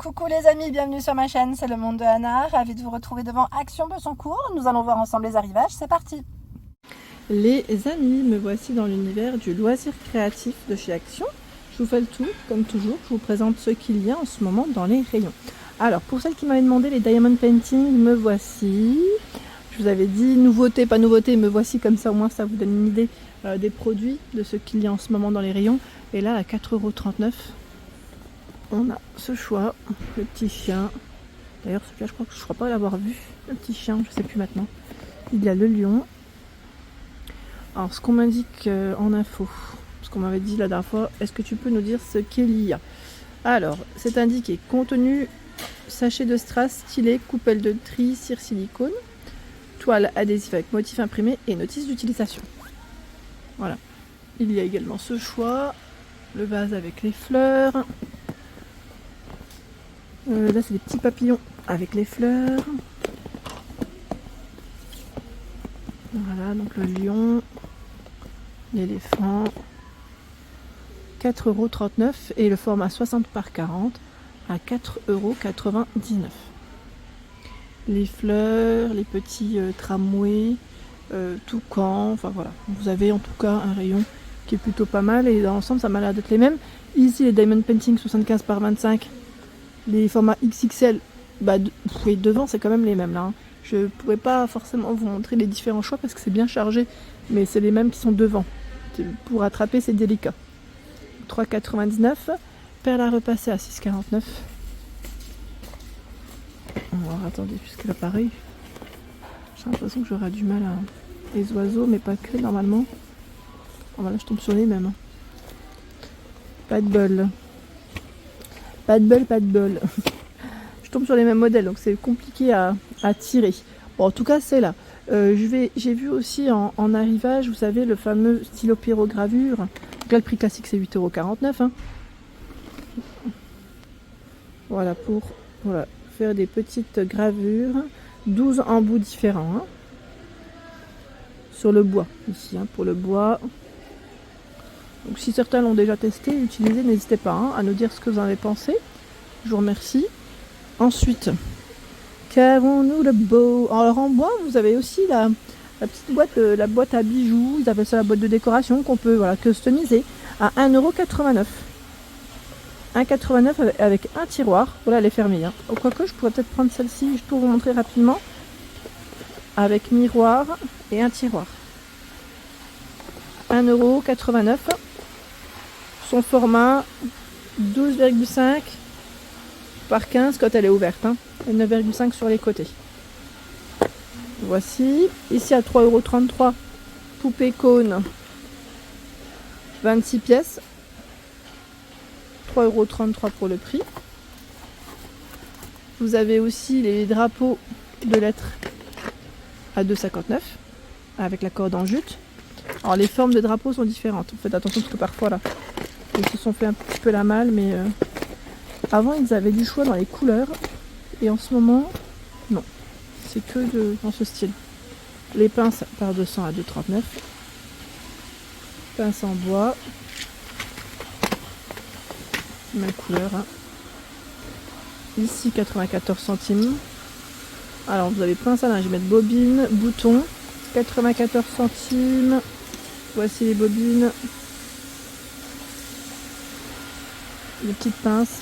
Coucou les amis, bienvenue sur ma chaîne, c'est le monde de Anna, ravie de vous retrouver devant Action Besancourt. Nous allons voir ensemble les arrivages, c'est parti. Les amis, me voici dans l'univers du loisir créatif de chez Action. Je vous fais le tour, comme toujours, je vous présente ce qu'il y a en ce moment dans les rayons. Alors, pour celles qui m'avaient demandé les diamond painting, me voici. Je vous avais dit nouveauté, pas nouveauté, me voici, comme ça au moins ça vous donne une idée des produits, de ce qu'il y a en ce moment dans les rayons. Et là, à 4,39 €, on a ce choix, le petit chien. D'ailleurs, celui-là, je crois pas l'avoir vu, le petit chien, je sais plus maintenant. Il y a le lion. Alors, ce qu'on m'indique en info, ce qu'on m'avait dit la dernière fois, est-ce que tu peux nous dire ce qu'il y a? Alors, c'est indiqué contenu sachet de strass, stylet, coupelle de tri, cire silicone, toile adhésive avec motif imprimé et notice d'utilisation. Voilà. Il y a également ce choix, le vase avec les fleurs. Là, c'est des petits papillons avec les fleurs. Voilà, donc le lion, l'éléphant. 4,39 € et le format 60 par 40 à 4,99 €. Les fleurs, les petits tramways, toucans, enfin voilà. Vous avez en tout cas un rayon qui est plutôt pas mal et dans l'ensemble ça m'a l'air d'être les mêmes. Ici les diamond painting 75 par 25, les formats XXL, devant c'est quand même les mêmes là. Hein. Je ne pourrais pas forcément vous montrer les différents choix parce que c'est bien chargé, mais c'est les mêmes qui sont devant. Pour attraper c'est délicat. 3,99 €, perle à repasser à 6,49 €. Alors attendez, puisque là pareil, j'ai l'impression que j'aurai du mal à les oiseaux, mais pas que normalement. Oh, là je tombe sur les mêmes. Hein. Pas de bol. Pas de bol, pas de bol. Je tombe sur les mêmes modèles, donc c'est compliqué à tirer. Bon, en tout cas, c'est là. J'ai vu aussi en arrivage, vous savez, le fameux stylo pyrogravure. Donc là, le prix classique, c'est 8,49 €. Hein. Voilà, pour faire des petites gravures. 12 embouts différents. Hein. Sur le bois, ici, hein, pour le bois. Donc si certains l'ont déjà testé, utilisé, n'hésitez pas à nous dire ce que vous en avez pensé. Je vous remercie. Ensuite, qu'avons-nous de beau? Alors en bois, vous avez aussi la petite boîte, la boîte à bijoux, ils appellent ça la boîte de décoration qu'on peut customiser à 1,89 €. 1,89 € avec un tiroir. Voilà, elle est fermée. Hein. Quoique, je pourrais peut-être prendre celle-ci juste pour vous montrer rapidement. Avec miroir et un tiroir. 1,89 €. Son format 12,5 par 15 quand elle est ouverte. Hein. Et 9,5 sur les côtés. Voici. Ici à 3,33 €. Poupée cône. 26 pièces. 3,33 € pour le prix. Vous avez aussi les drapeaux de lettres à 2,59 € avec la corde en jute. Alors les formes de drapeaux sont différentes. Faites attention parce que parfois là, ils se sont fait un petit peu la malle, mais avant ils avaient du choix dans les couleurs et en ce moment, non. C'est que dans ce style. Les pinces par 200 à 2,39 €. Pince en bois. Même couleur. Hein. Ici 94 centimes. Alors vous avez pince à linge, mettre bobine, bouton, 94 centimes. Voici les bobines. Les petites pinces.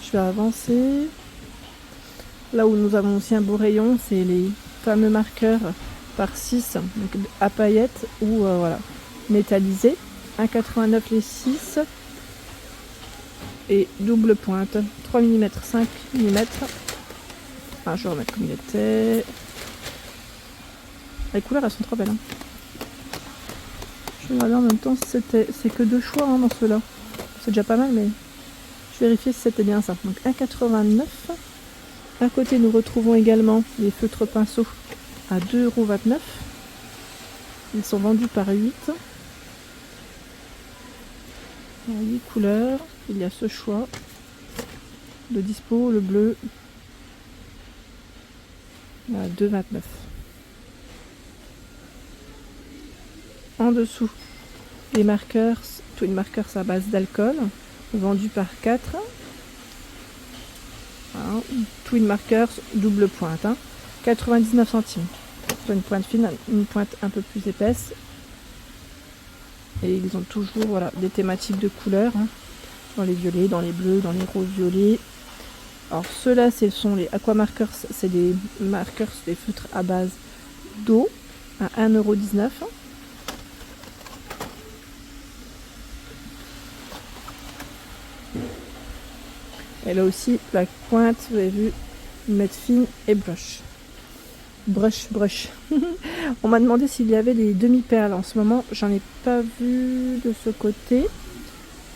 Je vais avancer. Là où nous avons aussi un beau rayon, c'est les fameux marqueurs par 6, donc à paillettes ou métallisés. 1,89 € les 6 et double pointe 3 mm 5 mm. Je vais remettre comme il était. Les couleurs elles sont trop belles. Hein. Je vais regarder en même temps si c'est que deux choix dans ceux-là. C'est déjà pas mal, mais je vérifiais si c'était bien ça. Donc 1,89 €. À côté nous retrouvons également les feutres pinceaux à 2,29 €. Ils sont vendus par 8. 8 couleurs. Il y a ce choix de dispo, le bleu à 2,29 €. En dessous, Les marqueurs, Twin Markers à base d'alcool, vendus par 4. Hein. Twin Markers double pointe, hein. 99 centimes. Soit une pointe fine, une pointe un peu plus épaisse. Et ils ont toujours voilà, des thématiques de couleurs, hein. Dans les violets, dans les bleus, dans les roses violets. Alors ceux-là, ce sont les Aqua Markers, c'est des marqueurs, des feutres à base d'eau à 1,19 €. Et là aussi, la pointe, vous avez vu, mettre fine et brush. Brush. On m'a demandé s'il y avait des demi-perles. En ce moment, j'en ai pas vu de ce côté.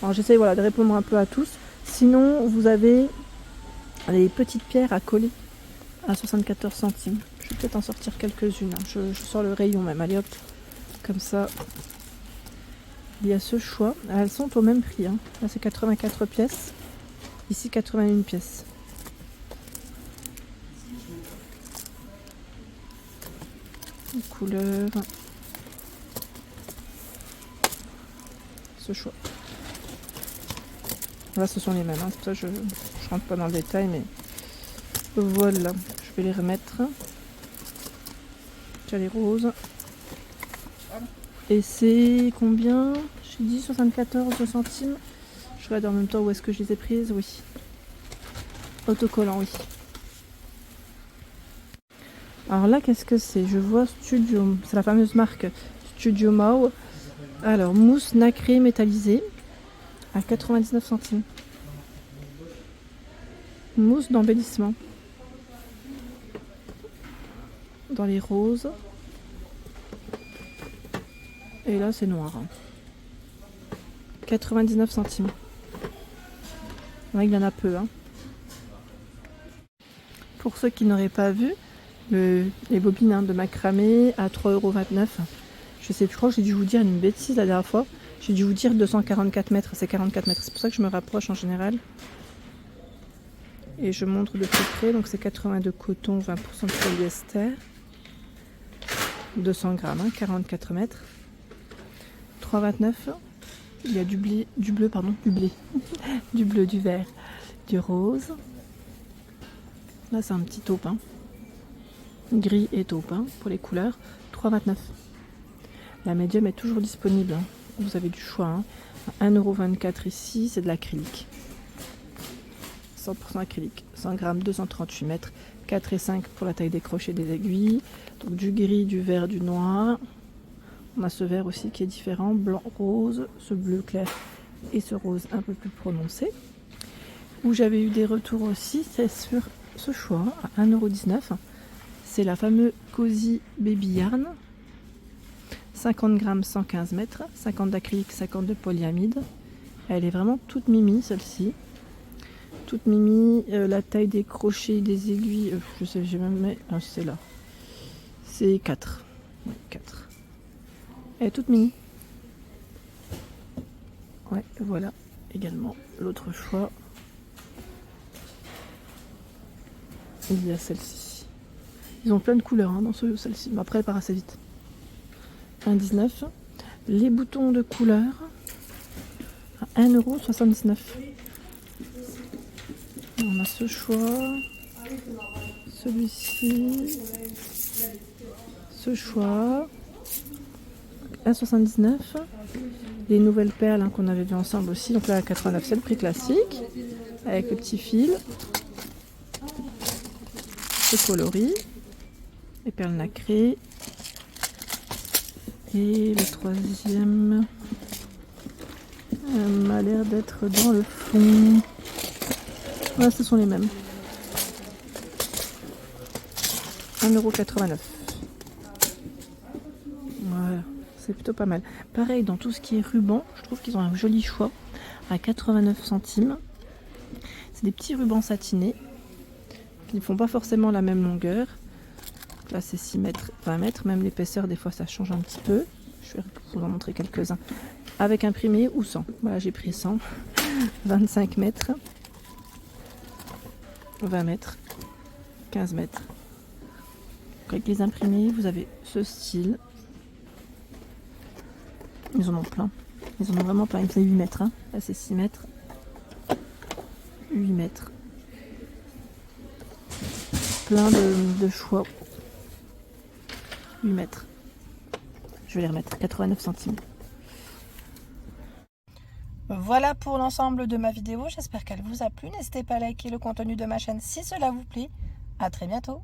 Alors j'essaye voilà, de répondre un peu à tous. Sinon, vous avez les petites pierres à coller à 74 centimes. Je vais peut-être en sortir quelques-unes. Je sors le rayon même. Allez hop, comme ça. Il y a ce choix. Elles sont au même prix, hein. Là, c'est 84 pièces. Ici, 81 pièces. Les couleurs. Ce choix. Là, ce sont les mêmes. Hein. C'est pour ça que je rentre pas dans le détail, mais voilà. Je vais les remettre. Tiens, les roses. Et c'est combien? J'ai dit 74 centimes. Je regarde en même temps où est-ce que je les ai prises. Oui. Autocollant, oui. Alors là, qu'est-ce que c'est? Je vois Studio. C'est la fameuse marque Studio Mau. Alors, mousse nacrée métallisée à 99 centimes. Mousse d'embellissement. Dans les roses. Et là, c'est noir. 99 centimes. Ouais, il y en a peu. Hein. Pour ceux qui n'auraient pas vu, les bobines de macramé à 3,29 €. Je crois que j'ai dû vous dire une bêtise la dernière fois. J'ai dû vous dire 244 mètres, c'est 44 mètres. C'est pour ça que je me rapproche en général. Et je montre de plus près. Donc c'est 82 coton, 20% de polyester. 200 grammes, hein, 44 mètres. 3,29 €. Il y a du blé, du bleu, du vert, du rose. Là, c'est un petit taupin. Gris et taupin pour les couleurs. 3,29 €. La médium est toujours disponible. Hein. Vous avez du choix. Hein. 1,24 € ici, c'est de l'acrylique. 100% acrylique. 100 grammes, 238 mètres. 4,5 pour la taille des crochets des aiguilles. Donc du gris, du vert, du noir. On a ce vert aussi qui est différent. Blanc, rose, ce bleu clair et ce rose un peu plus prononcé. Où j'avais eu des retours aussi, c'est sur ce choix à 1,19 €. C'est la fameuse Cozy Baby Yarn. 50 grammes, 115 mètres. 50 d'acrylique, 50 de polyamide. Elle est vraiment toute mimi celle-ci. Toute mimi. La taille des crochets, des aiguilles, je sais, j'ai même mis. Ah, c'est là. C'est 4. 4. Elle est toute mini. Ouais, voilà également l'autre choix. Il y a celle-ci. Ils ont plein de couleurs hein, dans celle-ci. Mais après, elle part assez vite. 1,19 €. Les boutons de couleur à 1,79 €. On a ce choix. Celui-ci. Ce choix. 1,79 €. Les nouvelles perles hein, qu'on avait vu ensemble aussi. Donc là, à 89, c'est le prix classique. Avec le petit fil. Ce coloris. Les perles nacrées. Et le troisième m'a l'air d'être dans le fond. Voilà, ce sont les mêmes. 1,89 €. Voilà, c'est plutôt pas mal. Pareil, dans tout ce qui est ruban, je trouve qu'ils ont un joli choix à 89 centimes. C'est des petits rubans satinés qui ne font pas forcément la même longueur. Là, c'est 6 mètres, 20 mètres. Même l'épaisseur, des fois, ça change un petit peu. Je vais vous en montrer quelques-uns. Avec imprimé ou sans. Voilà, j'ai pris 100. 25 mètres. 20 mètres. 15 mètres. Donc, avec les imprimés, vous avez ce style. Ils en ont plein. Ils en ont vraiment plein. Il fait 8 mètres. Hein. Là, c'est 6 mètres. 8 mètres. Plein de choix. 8 mètres. Je vais les remettre. 89 centimes. Voilà pour l'ensemble de ma vidéo. J'espère qu'elle vous a plu. N'hésitez pas à liker le contenu de ma chaîne si cela vous plaît. À très bientôt.